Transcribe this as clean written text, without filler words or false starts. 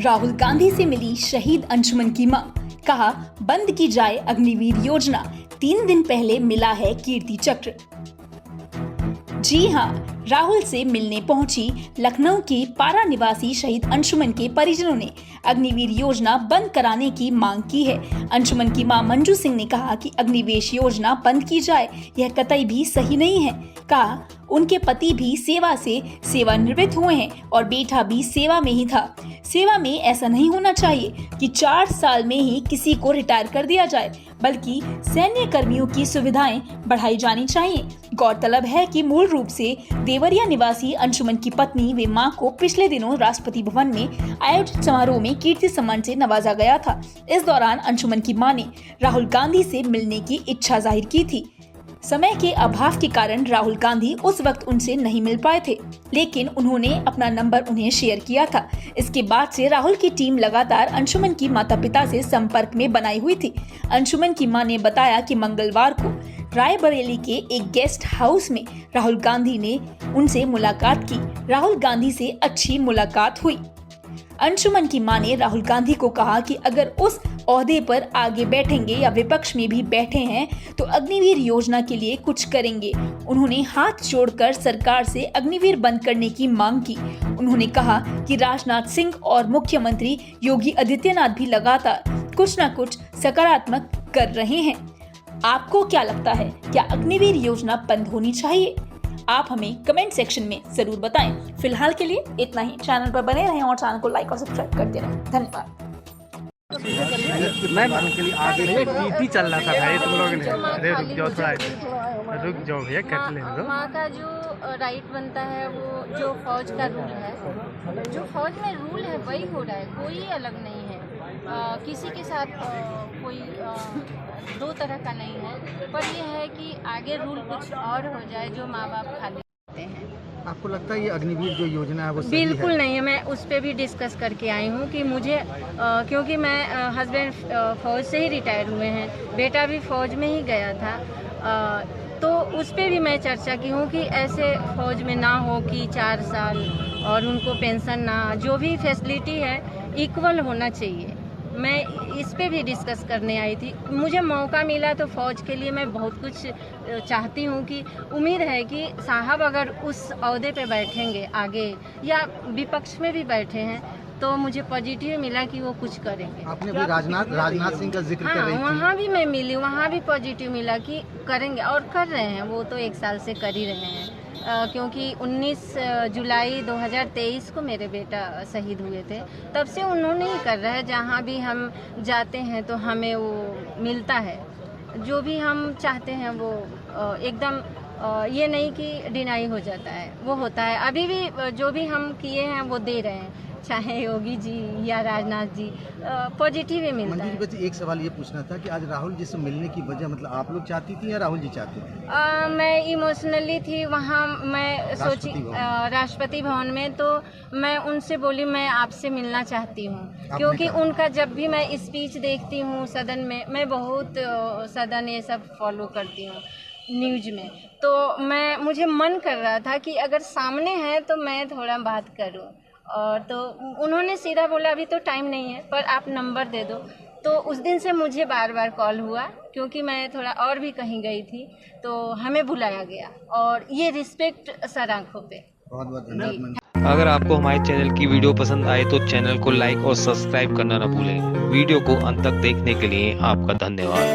राहुल गांधी से मिली शहीद अंशुमन की मां, कहा बंद की जाए अग्निवीर योजना, 3 दिन पहले मिला है कीर्ति चक्र। जी हां, राहुल से मिलने पहुंची लखनऊ की पारा निवासी शहीद अंशुमन के परिजनों ने अग्निवीर योजना बंद कराने की मांग की है। अंशुमन की मां मंजू सिंह ने कहा कि अग्निवेश योजना बंद की जाए, यह कतई भी सही नहीं है। कहा उनके पति भी सेवा से सेवानिवृत्त हुए हैं और बेटा भी सेवा में ही था। सेवा में ऐसा नहीं होना चाहिए कि 4 साल में ही किसी को रिटायर कर दिया जाए, बल्कि सैन्य कर्मियों की सुविधाएं बढ़ाई जानी चाहिए। गौरतलब है कि मूल रूप से देवरिया निवासी अंशुमन की पत्नी व मां को पिछले दिनों राष्ट्रपति भवन में आयोजित समारोह में कीर्ति सम्मान से नवाजा गया था। इस दौरान अंशुमन की मां ने राहुल गांधी से मिलने की इच्छा जाहिर की थी। समय के अभाव के कारण राहुल गांधी उस वक्त उनसे नहीं मिल पाए थे, लेकिन उन्होंने अपना नंबर उन्हें शेयर किया था। इसके बाद से राहुल की टीम लगातार अंशुमन की माता-पिता से संपर्क में बनाई हुई थी। अंशुमन की मां ने बताया कि मंगलवार को रायबरेली के एक गेस्ट हाउस में राहुल गांधी ने उनसे मुलाकात की। राहुल गांधी से अच्छी मुलाकात हुई। अंशुमन की मां ने राहुल गांधी को कहा कि अगर उस ओहदे पर आगे बैठेंगे या विपक्ष में भी बैठे हैं तो अग्निवीर योजना के लिए कुछ करेंगे। उन्होंने हाथ जोड़कर सरकार से अग्निवीर बंद करने की मांग की। उन्होंने कहा कि राजनाथ सिंह और मुख्यमंत्री योगी आदित्यनाथ भी लगातार कुछ न कुछ सकारात्मक कर रहे हैं। आपको क्या लगता है, क्या अग्निवीर योजना बंद होनी चाहिए? आप हमें कमेंट सेक्शन में जरूर बताएं। फिलहाल के लिए इतना ही। चैनल पर बने रहें और चैनल को लाइक और सब्सक्राइब करते रहें। धन्यवाद। मैं के लिए आगे पीपी चल रहा था भाई, तुम लोग ने अरे रुक जाओ थोड़ा, रुक जाओ भैया, कट ले लो। माँ का जो राइट बनता है वो जो फौज का रूल है, जो फौज में रूल है वही हो रहा है, कोई अलग नहीं है। किसी के साथ कोई दो तरह का नहीं है, पर यह है कि आगे रूल कुछ और हो जाए जो माँ बाप खाली करते हैं। आपको लगता है ये अग्निवीर जो योजना है वो सही बिल्कुल है? नहीं है। मैं उस पर भी डिस्कस करके आई हूँ कि मुझे क्योंकि मैं हस्बैंड फ़ौज से ही रिटायर हुए हैं, बेटा भी फ़ौज में ही गया था, तो उस पर भी मैं चर्चा की हूँ कि ऐसे फ़ौज में ना हो कि 4 साल और उनको पेंशन ना, जो भी फैसिलिटी है इक्वल होना चाहिए। मैं इस पे भी डिस्कस करने आई थी। मुझे मौका मिला तो फ़ौज के लिए मैं बहुत कुछ चाहती हूँ कि उम्मीद है कि साहब अगर उस ओहदे पे बैठेंगे आगे या विपक्ष में भी बैठे हैं तो मुझे पॉजिटिव मिला कि वो कुछ करेंगे। आपने भी राजनाथ सिंह का जिक्र कर रही थी। वहाँ भी मैं मिली, वहाँ भी पॉजिटिव मिला कि करेंगे और कर रहे हैं। वो तो 1 साल से कर ही रहे हैं, क्योंकि 19 जुलाई 2023 को मेरे बेटा शहीद हुए थे, तब से उन्होंने ही कर रहा है। जहाँ भी हम जाते हैं तो हमें वो मिलता है, जो भी हम चाहते हैं वो एकदम ये नहीं कि डिनाई हो जाता है, वो होता है। अभी भी जो भी हम किए हैं वो दे रहे हैं, चाहे योगी जी या राजनाथ जी, पॉजिटिव ही मिलता है। मंजू जी, एक सवाल ये पूछना था कि आज राहुल जी से मिलने की वजह, मतलब आप लोग चाहती थी या राहुल जी चाहते थे? मैं इमोशनली थी वहाँ। मैं सोची राष्ट्रपति भवन में, तो मैं उनसे बोली मैं आपसे मिलना चाहती हूँ, क्योंकि उनका जब भी मैं स्पीच देखती हूँ सदन में, मैं बहुत सदन ये सब फॉलो करती हूँ न्यूज में, तो मुझे मन कर रहा था कि अगर सामने है तो मैं थोड़ा बात करूँ। और तो उन्होंने सीधा बोला अभी तो टाइम नहीं है, पर आप नंबर दे दो। तो उस दिन से मुझे बार बार कॉल हुआ, क्योंकि मैं थोड़ा और भी कहीं गई थी, तो हमें बुलाया गया और ये रिस्पेक्ट सर आंखों पे। बहुत बहुत धन्यवाद। अगर आपको हमारे चैनल की वीडियो पसंद आए तो चैनल को लाइक और सब्सक्राइब करना न भूलें। वीडियो को अंत तक देखने के लिए आपका धन्यवाद।